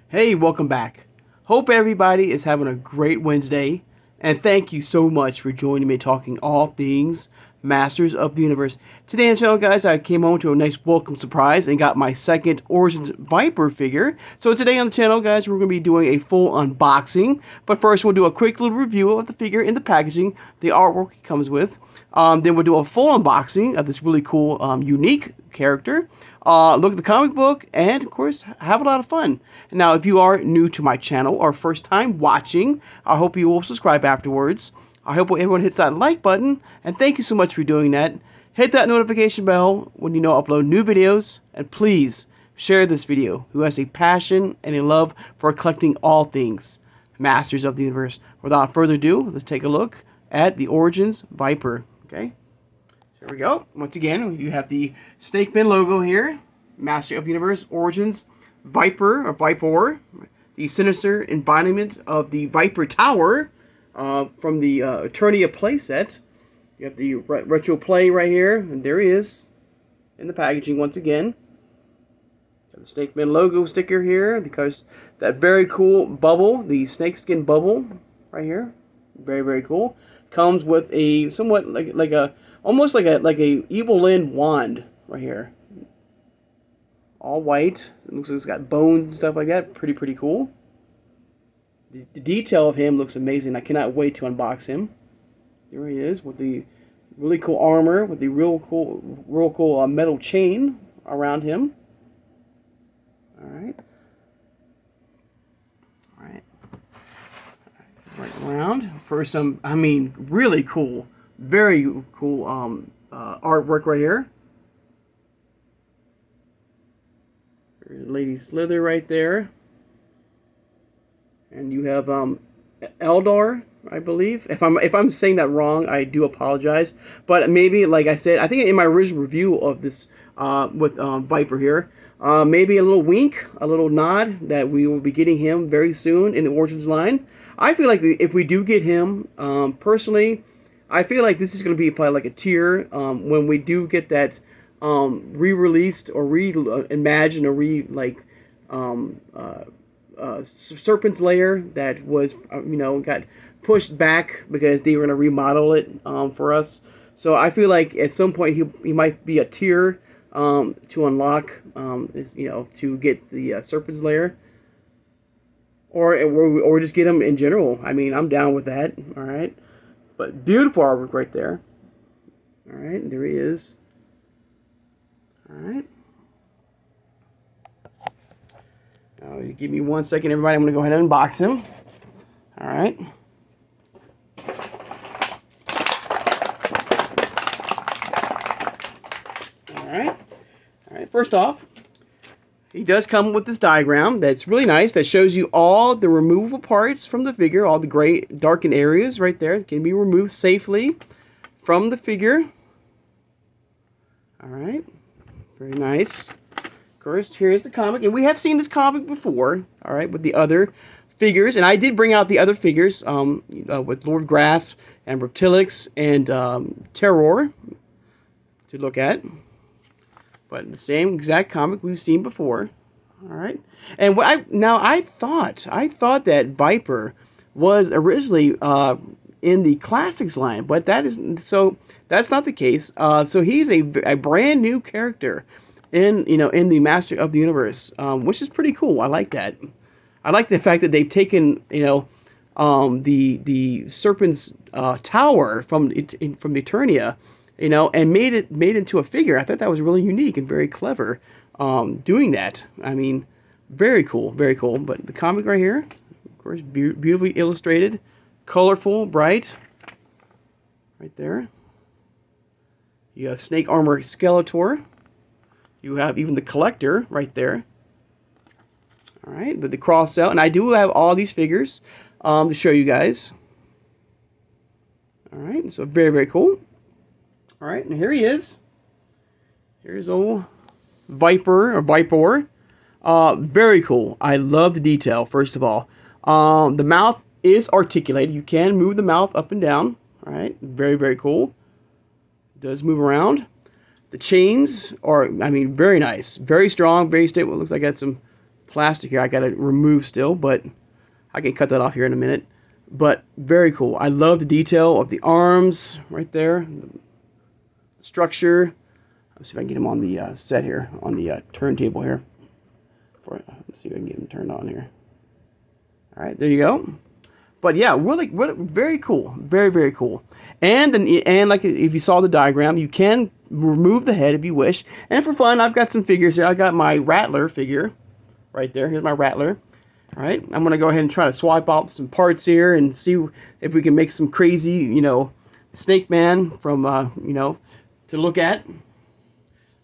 Hey, welcome back. Hope everybody is having a great Wednesday, and thank you so much for joining me talking all things Masters of the Universe. Today on the channel, guys, I came home to a nice welcome surprise and got my second Origins VYPOR figure. So today on the channel, guys, we're going to be doing a full unboxing, but first we'll do a quick little review of the figure in the packaging, the artwork it comes with. Then we'll do a full unboxing of this really cool, unique character. Look at the comic book, and of course, have a lot of fun. Now, if you are new to my channel or first time watching, I hope you will subscribe afterwards. I hope everyone hits that like button, and thank you so much for doing that. Hit that notification bell when you know I upload new videos, and please share this video who has a passion and a love for collecting all things Masters of the Universe. Without further ado, let's take a look at the Origins VYPOR. Okay. There we go. Once again, you have the snake fin logo here. Master of the Universe, Origins, VYPOR, or VYPOR. The sinister embodiment of the VYPOR Tower from the Eternia playset. You have the retro play right here. And there he is in the packaging once again. Got the snake fin logo sticker here. Because that very cool bubble, the snakeskin bubble right here. Very, very cool. Comes with a somewhat almost like a Evil Lyn wand right here. All white. It looks like it's got bones and stuff like that. Pretty cool. The detail of him looks amazing. I cannot wait to unbox him. There he is with the really cool armor, with the real cool metal chain around him. All right. Right around for some, I mean, really cool, very cool artwork right here. There's Lady Slither right there, and you have Eldar, I believe. If I'm saying that wrong, I do apologize. But maybe, like I said, I think in my original review of this with VYPOR here, maybe a little wink, a little nod that we will be getting him very soon in the Origins line. I feel like if we do get him, personally, I feel like this is going to be probably like a tier when we do get that re-released or reimagined or Serpent's Lair that was, got pushed back because they were going to remodel it for us. So I feel like at some point he might be a tier to unlock, to get the Serpent's Lair. Or just get him in general. I mean, I'm down with that. All right. But beautiful artwork right there. All right. There he is. All right. Now, you give me 1 second, everybody. I'm going to go ahead and unbox him. All right. All right. All right. First off, he does come with this diagram that's really nice that shows you all the removable parts from the figure, all the gray darkened areas right there that can be removed safely from the figure. All right, very nice. Of course, here's the comic, and we have seen this comic before, all right, with the other figures, and I did bring out the other figures with Lord Grasp and Reptilix and Terror to look at. But the same exact comic we've seen before. All right. And I thought that VYPOR was originally in the Classics line, but that's not the case. So he's a brand new character in the Master of the Universe, which is pretty cool. I like that. I like the fact that they've taken the Serpent's Tower from Eternia, and made it into a figure. I thought that was really unique and very clever doing that. I mean, very cool, very cool. But the comic right here, of course, beautifully illustrated, colorful, bright, right there. You have Snake Armor Skeletor. You have even the Collector right there. All right, with the cross out. And I do have all these figures to show you guys. All right, so very, very cool. All right, and here he is. Here's old VYPOR. Very cool. I love the detail, first of all. The mouth is articulated. You can move the mouth up and down. All right, very, very cool. It does move around. The chains are, I mean, very nice. Very strong, very stable. It looks like it got some plastic here I got to remove still, but I can cut that off here in a minute. But very cool. I love the detail of the arms right there, the structure. Let's see if I can get him on the set here, on the turntable here. Let's see if I can get him turned on here. All right, there you go. But yeah, really very cool, very cool. And like if you saw the diagram, you can remove the head if you wish. And for fun, I've got some figures here. I got my Rattler figure right there. Here's my Rattler. All right, I'm gonna go ahead and try to swap out some parts here and see if we can make some crazy, you know, Snake Man from, you know, to look at.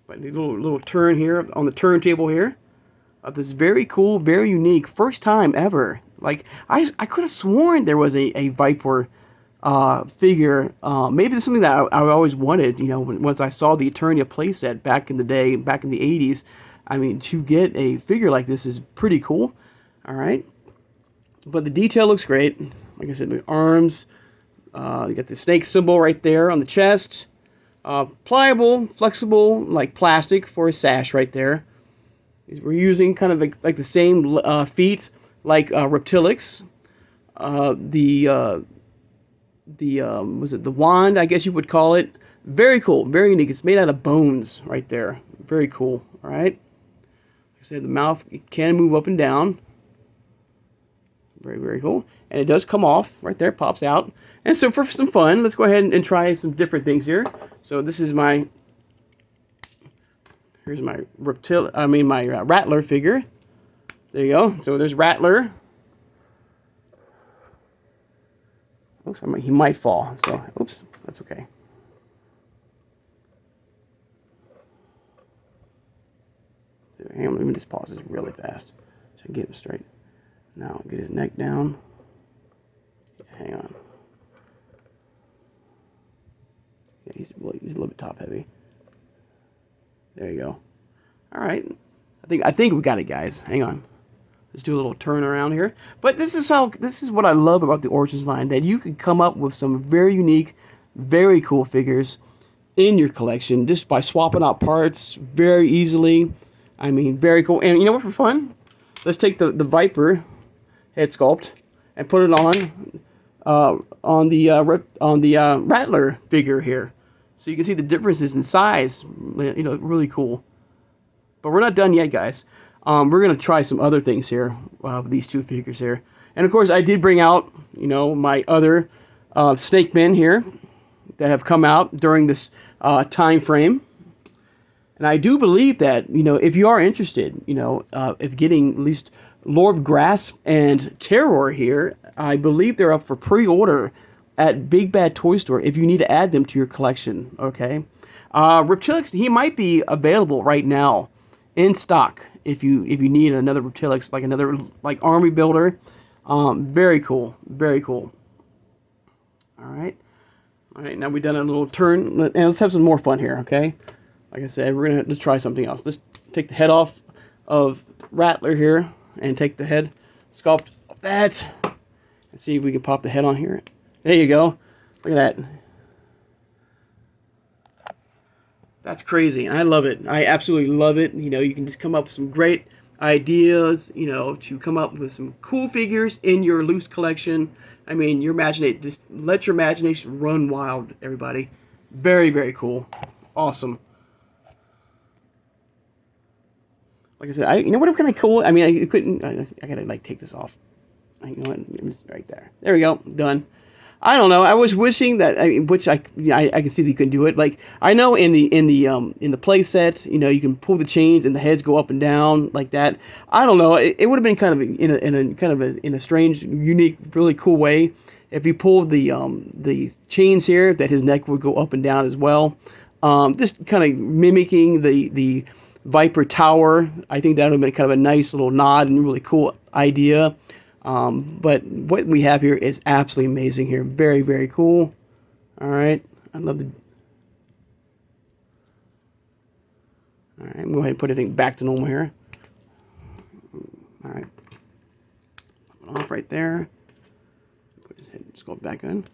But a little turn here on the turntable here. This is very cool, very unique, first time ever. Like I could have sworn there was a VYPOR figure. Maybe this is something that I always wanted. You know, once I saw the Eternia playset back in the day, back in the '80s. I mean, to get a figure like this is pretty cool. All right, but the detail looks great. Like I said, the arms. You got the snake symbol right there on the chest. Pliable, flexible, like plastic for a sash right there. We're using kind of like the same feet like Reptilix. Was it the wand, I guess you would call it. Very cool, very unique. It's made out of bones right there. Very cool. All right. Like I said, the mouth can move up and down. Very cool. And it does come off right there, pops out. And so for some fun, let's go ahead and try some different things here. So this is my, here's my my Rattler figure. There you go. So there's Rattler. Oops, he might fall. So, oops, that's okay. So, hang on, let me just pause this really fast so I can get him straight. Now, get his neck down. Hang on. Yeah, he's a little bit top heavy. There you go. All right. I think we got it, guys. Hang on. Let's do a little turn around here. But this is what I love about the Origins line, that you can come up with some very unique, very cool figures in your collection just by swapping out parts very easily. I mean, very cool. And you know what, for fun? Let's take the VYPOR head sculpt and put it on the Rattler figure here, so you can see the differences in size. You know, really cool. But we're not done yet, guys. We're gonna try some other things here with these two figures here, and of course, I did bring out, you know, my other Snake Men here that have come out during this time frame. And I do believe that, you know, if you are interested, you know, if getting at least Lord Grasp and Terror here, I believe they're up for pre-order at Big Bad Toy Store if you need to add them to your collection, okay? Reptilix, he might be available right now in stock if you need another Reptilix, like another army builder. Very cool, very cool. All right, now we've done a little turn, and let's have some more fun here, okay? Like I said, let's try something else. Let's take the head off of Rattler here and take the head sculpt of that and see if we can pop the head on here. There you go. Look at that. That's crazy, and I love it. I absolutely love it. You know, you can just come up with some great ideas, you know, to come up with some cool figures in your loose collection. I mean, just let your imagination run wild, everybody. Very, very cool. Awesome. Like I said, you know what would be kind of cool? I mean, I gotta like take this off. You know what? It's right there. There we go. Done. I don't know. I was wishing that, I can see that you can do it. Like, I know in the play set, you know, you can pull the chains and the heads go up and down like that. I don't know. It would have been kind of in a strange, unique, really cool way if you pulled the chains here, that his neck would go up and down as well. Just kind of mimicking the VYPOR Tower. I think that would have been kind of a nice little nod and really cool idea. But what we have here is absolutely amazing here. Very, very cool. All right. I love the... All right. I'm going to go ahead and put everything back to normal here. All right. Off right there. Put his head sculpt back on.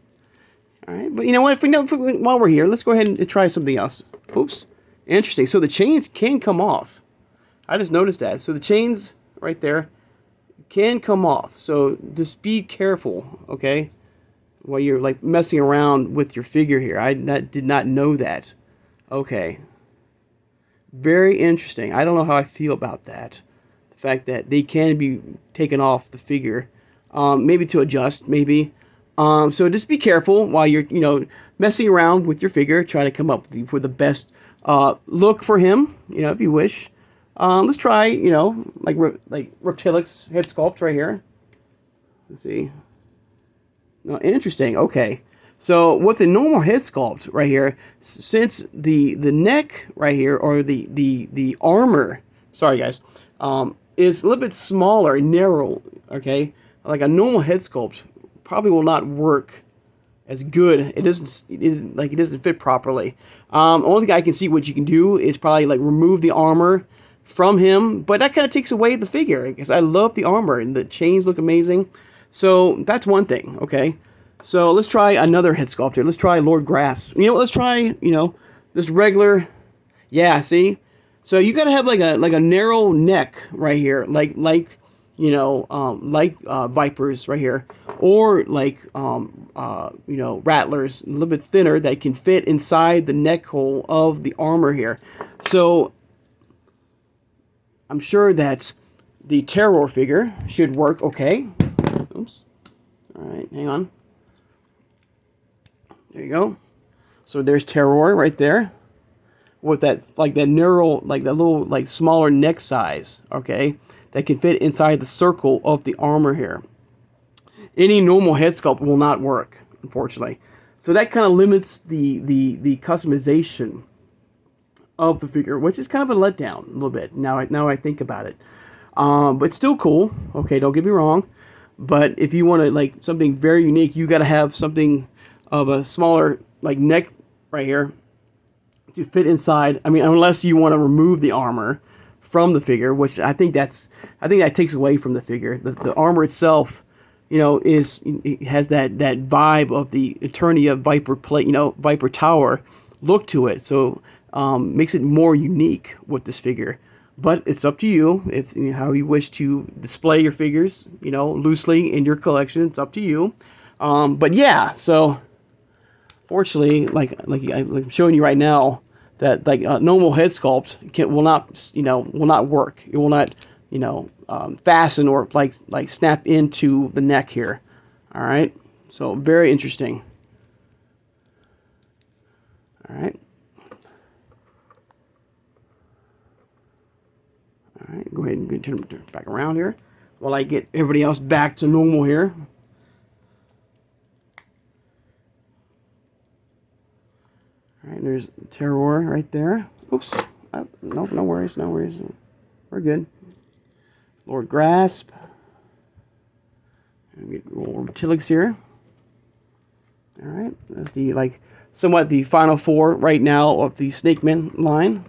All right. But you know what? While we're here, let's go ahead and try something else. Oops. Interesting. So the chains can come off. I just noticed that. So the chains right there can come off. So just be careful, okay? While you're like messing around with your figure here. I did not know that. Okay. Very interesting. I don't know how I feel about that. The fact that they can be taken off the figure. Maybe to adjust, maybe. So just be careful while you're, messing around with your figure. Try to come up with the best look for him, if you wish. Let's try, like Reptilic's head sculpt right here. Let's see. No, interesting. Okay. So with the normal head sculpt right here, since the neck right here, or the armor, sorry guys, is a little bit smaller and narrow, okay? Like a normal head sculpt probably will not work as good. It doesn't fit properly. Only thing I can see what you can do is probably like remove the armor from him, but that kind of takes away the figure because I love the armor and the chains look amazing. So that's one thing, okay? So let's try another head sculpt here. Let's try Lord Grass. Let's try, this regular. Yeah, see? So you gotta have like a narrow neck right here, like Vipors right here, or like Rattlers, a little bit thinner that can fit inside the neck hole of the armor here. So I'm sure that the Terror figure should work okay. Oops. All right, hang on. There you go. So there's Terror right there, with that narrow, that little smaller neck size. Okay, that can fit inside the circle of the armor here. Any normal head sculpt will not work, unfortunately. So that kind of limits the customization of the figure, which is kind of a letdown a little bit. Now I think about it, but still cool. Okay, don't get me wrong. But if you want to something very unique, you got to have something of a smaller neck right here to fit inside. I mean, unless you want to remove the armor from the figure, which I think that takes away from the figure. The armor itself, it has that vibe of the Eternia Viper plate, Viper Tower look to it. So makes it more unique with this figure. But it's up to you if how you wish to display your figures, loosely in your collection. It's up to you. But yeah, so fortunately, like I'm showing you right now, that normal head sculpt will not work. It will not fasten or snap into the neck here. All right, so very interesting. All right. All right, go ahead and turn back around here while I get everybody else back to normal here. All right, there's Terror right there. Oops. No worries, no worries. We're good. Lord Grasp. And we get Lord Tillix here. All right, that's the somewhat the final four right now of the Snakeman line.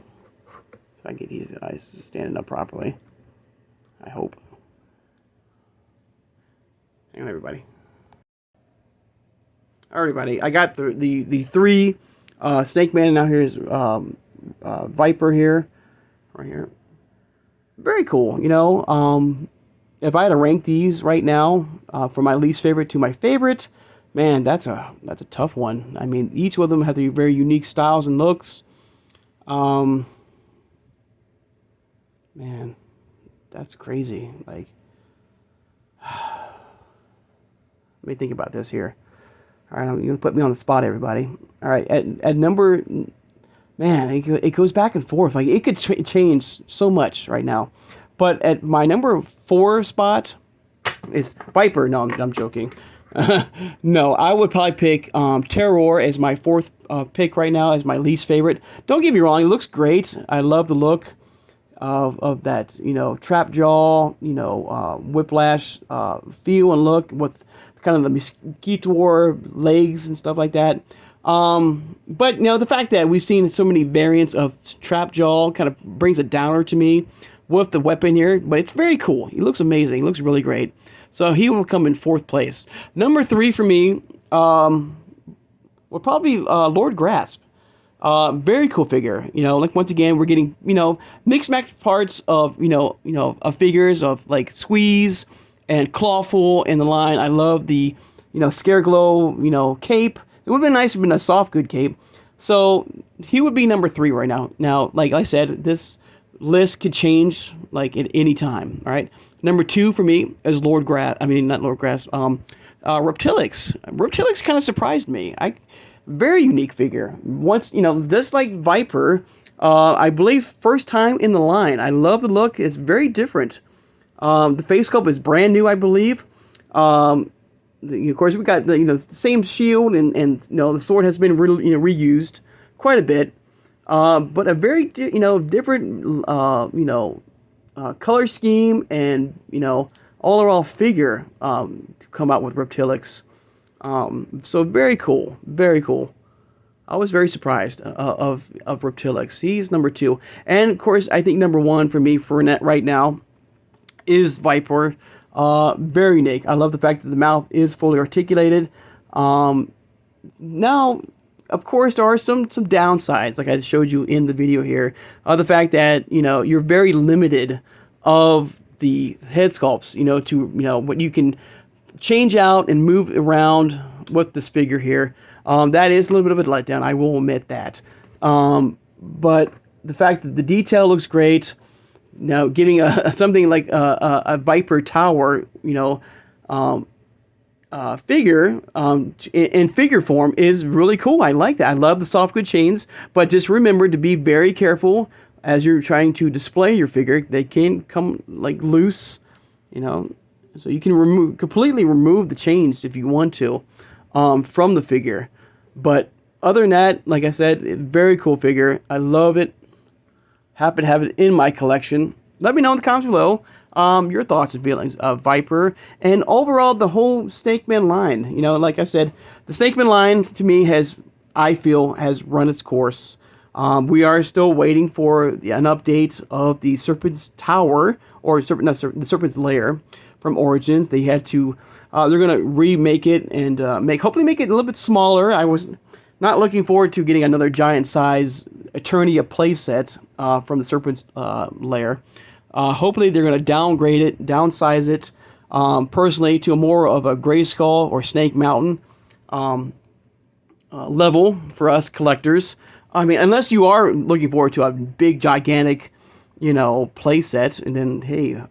If I get these guys standing up properly, I hope. Hang on, everybody. All right, everybody. I got the three Snake Man. Now here's Viper here, right here. Very cool. If I had to rank these right now from my least favorite to my favorite, man, that's a tough one. I mean, each of them have their very unique styles and looks. Man, that's crazy. Let me think about this here. All right, you're going to put me on the spot, everybody. All right, at number... Man, it goes back and forth. It could change so much right now. But at my number 4 spot is Viper. No, I'm joking. No, I would probably pick Terror as my 4th pick right now, as my least favorite. Don't get me wrong, it looks great. I love the look of that, trap jaw, whiplash feel and look with kind of the mosquito legs and stuff like that. But the fact that we've seen so many variants of trap jaw kind of brings a downer to me with the weapon here. But it's very cool. He looks amazing. He looks really great. So he will come in 4th place. Number 3 for me would probably Lord Grasp. Very cool figure. Like once again, we're getting mixed match parts of of figures of like Squeeze and Clawful in the line. I love the Scareglow cape. It would have been nice to have been a soft good cape. So he would be number 3 right now. Now, like I said, this list could change at any time. All right. Number 2 for me is Lord Grass. I mean, not Lord Grass. Reptilix. Reptilix kind of surprised me. Very unique figure. Once, just like Viper, I believe first time in the line. I love the look. It's very different. The face sculpt is brand new, I believe. Of course, we got the same shield and the sword has been reused quite a bit. But a very different color scheme and all around figure to come out with Reptilix. So very cool, very cool. I was very surprised of Reptilix. He's number 2, and of course, I think number 1 for me for net right now is VYPOR. Very unique. I love the fact that the mouth is fully articulated. Now, of course, there are some downsides, like I showed you in the video here. The fact that you're very limited of the head sculpts. To what you can change out and move around with this figure here. That is a little bit of a letdown, I will admit that. But the fact that the detail looks great, now getting something like a Viper Tower, figure in figure form is really cool. I like that. I love the soft good chains, but just remember to be very careful as you're trying to display your figure. They can come loose, so you can completely remove the chains if you want to from the figure. But other than that, like I said, very cool figure. I love it. Happy to have it in my collection. Let me know in the comments below your thoughts and feelings of Viper and overall the whole Snake Man line. Like I said, the Snake Man line to me I feel has run its course. We are still waiting for an update of the Serpent's Tower or the Serpent's Lair from Origins. They had to, they're gonna remake it and hopefully make it a little bit smaller. I was not looking forward to getting another giant size Eternia playset from the Serpent's Lair. Hopefully they're gonna downgrade it, downsize it, personally to more of a Grayskull or Snake Mountain level for us collectors. I mean, unless you are looking forward to a big, gigantic, playset, and then hey.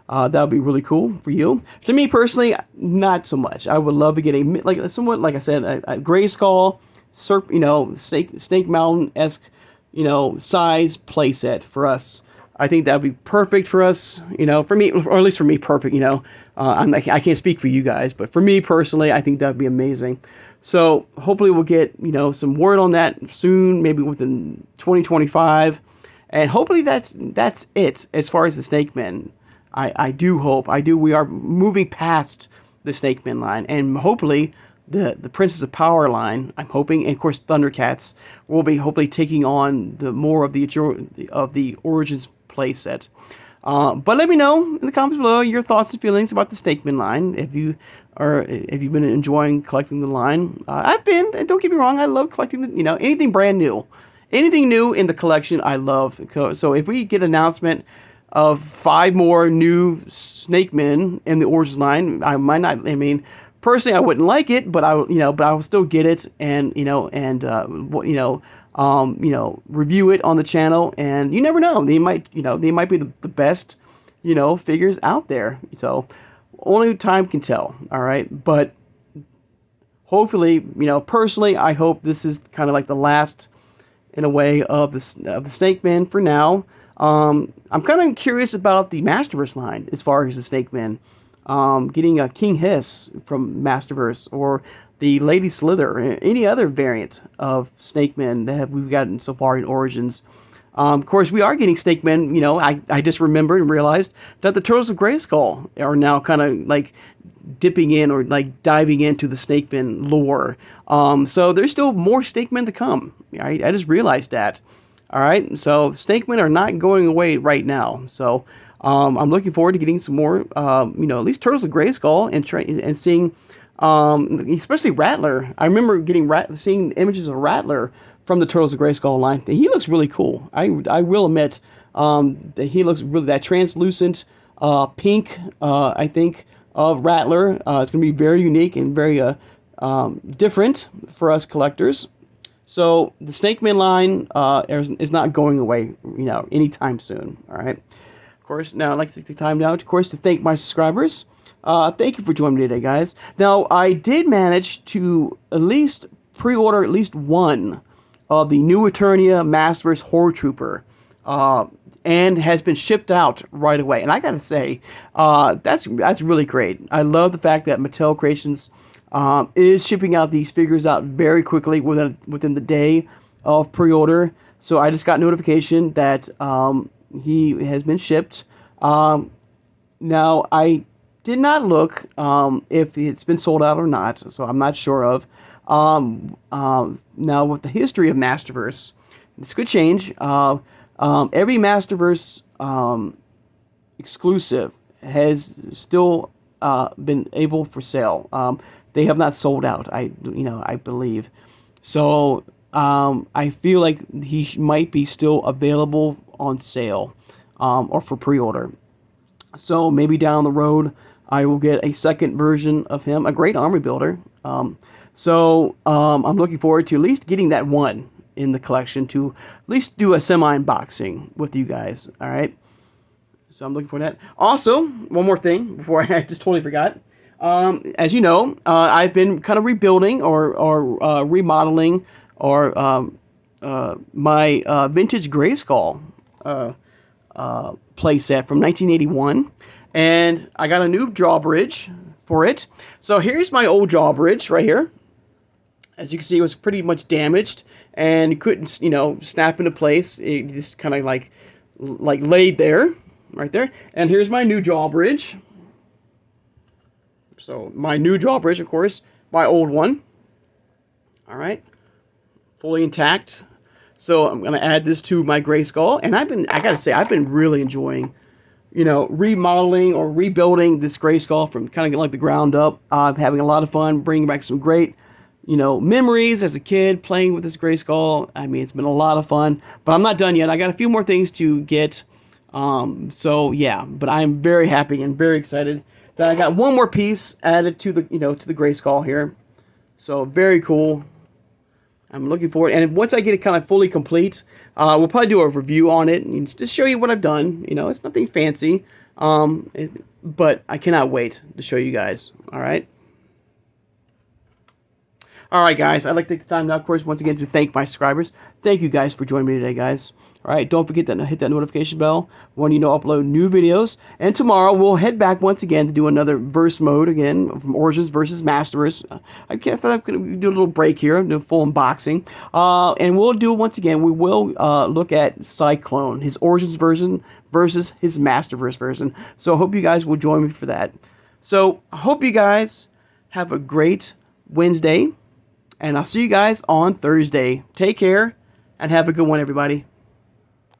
That would be really cool for you. To me personally, not so much. I would love to get somewhat like I said, a Grayskull, Snake Mountain-esque, size playset for us. I think that would be perfect for us. For me, or at least for me, perfect. I can't speak for you guys, but for me personally, I think that would be amazing. So hopefully we'll get some word on that soon, maybe within 2025, and hopefully that's it as far as the Snake Men. I do hope. We are moving past the Snake Man line, and hopefully the Princess of Power line. I'm hoping, and of course Thundercats will be hopefully taking on the more of the Origins playset. But let me know in the comments below your thoughts and feelings about the Snake Man line. If you've been enjoying collecting the line, I've been. And don't get me wrong, I love collecting anything brand new, anything new in the collection. I love. So if we get an announcement of 5 more new Snake Men in the Origins line, I might not. I mean, personally, I wouldn't like it, but I will still get it and review it on the channel. And you never know, they might be the best figures out there. So only time can tell. All right, but hopefully, personally, I hope this is kind of like the last, in a way, of the Snake Men for now. I'm kind of curious about the Masterverse line as far as the Snake Men. Getting a King Hiss from Masterverse or the Lady Slither, any other variant of Snake Men that we've gotten so far in Origins. Of course, we are getting Snake Men. I just remembered and realized that the Turtles of Grayskull are now kind of dipping in or diving into the Snake Men lore. So there's still more Snake Men to come. I just realized that. All right, so Snake Men are not going away right now. So I'm looking forward to getting some more, at least Turtles of Grayskull and seeing, especially Rattler. I remember seeing images of Rattler from the Turtles of Grayskull line. He looks really cool. I will admit that he looks really, that translucent pink, I think, of Rattler. It's going to be very unique and very different for us collectors. So the Snake Man line is not going away, anytime soon. All right. Of course, now I'd like to take the time now, of course, to thank my subscribers. Thank you for joining me today, guys. Now, I did manage to at least pre-order at least one of the new Eternia Masterverse Horror Trooper, and has been shipped out right away. And I gotta say, that's really great. I love the fact that Mattel Creations is shipping out these figures out very quickly within the day of pre-order. So I just got notification that he has been shipped. Now, I did not look if it's been sold out or not, so I'm not sure of. Now, with the history of Masterverse, this could change. Every Masterverse exclusive has still been able for sale. They have not sold out, I believe. So I feel like he might be still available on sale or for pre-order. So maybe down the road I will get a second version of him, a great army builder. So I'm looking forward to at least getting that one in the collection, to at least do a semi-unboxing with you guys. All right. So I'm looking for that. Also, one more thing before I just totally forgot. As you know, I've been kind of rebuilding or remodeling or my vintage Grayskull playset from 1981, and I got a new drawbridge for it. So here's my old drawbridge right here. As you can see, it was pretty much damaged and couldn't, snap into place. It just kind of like laid there, right there. And here's my new drawbridge. So my new drawbridge, of course, my old one. All right, fully intact. So I'm gonna add this to my Grayskull, and I gotta say, I've been really enjoying, remodeling or rebuilding this Grayskull from kind of like the ground up. Having a lot of fun, bringing back some great, memories as a kid playing with this Grayskull. I mean, it's been a lot of fun, but I'm not done yet. I got a few more things to get. So yeah, but I'm very happy and very excited that I got one more piece added to the, to the Grayskull here. So very cool. I'm looking forward, and once I get it kind of fully complete, we'll probably do a review on it and just show you what I've done. It's nothing fancy, but I cannot wait to show you guys. All right. All right, guys, I'd like to take the time now, of course, once again to thank my subscribers. Thank you guys for joining me today, guys. All right, don't forget to hit that notification bell when upload new videos. And tomorrow we'll head back once again to do another verse mode again from Origins versus Masterverse. I feel like I'm going to do a little break here, do a full unboxing. And we'll do once again, we will look at Cyclone, his Origins version versus his Masterverse version. So I hope you guys will join me for that. So I hope you guys have a great Wednesday. And I'll see you guys on Thursday. Take care and have a good one, everybody.